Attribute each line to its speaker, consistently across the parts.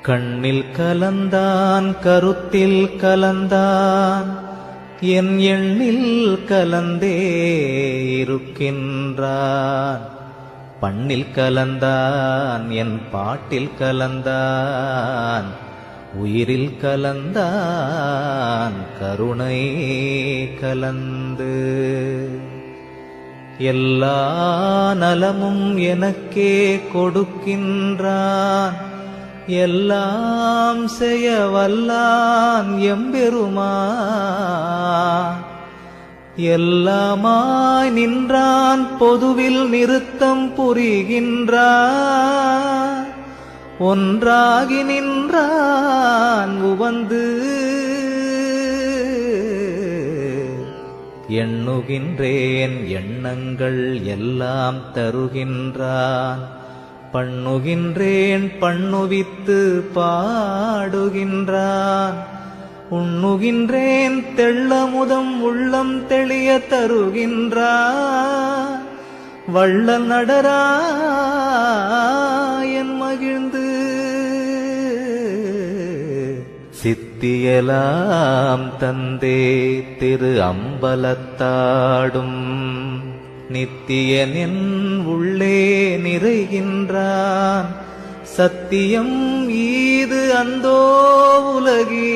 Speaker 1: கண்ணில் கலந்தான் கருத்தில் கலந்தான் என் எண்ணில் கலந்தே இருக்கின்றான். பண்ணில் கலந்தான் என் பாட்டில் கலந்தான் உயிரில் கலந்தான் கருணை கலந்து. எல்லா நலமும் எனக்கே கொடுக்கின்றான் எல்லாம் செய்ய வல்லான் எம்பெருமான். எல்லாமாய் நின்றான் பொதுவில் நிறுத்தம் புரிகின்றான். ஒன்றாகி நின்றான் உவந்து எண்ணுகின்றேன் எண்ணங்கள் எல்லாம் தருகின்றான். பண்ணுகின்றேன் பண்ணுவித்து பாடுகின்றான். உண்ணுகின்றேன் தெள்ளமுதம் உள்ளம் தெளிய தருகின்றான். வள்ளல் நடராயன் மகிழ்ந்து சித்தியலாம் தந்தே திரு அம்பலத்தாடும் நித்தியனின் உள்ளே நிறைகின்றான். சத்தியம் ஈது அந்தோ உலகி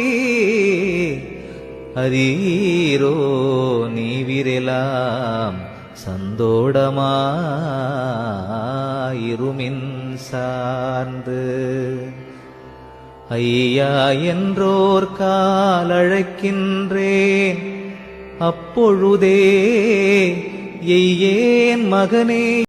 Speaker 1: அரீரோ நீவிரெலாம் சந்தோடமாயிருமின் சார்ந்து. ஐயா என்றோர் காலழைக்கின்றேன் அப்பொழுதே எய்யேன் மகனே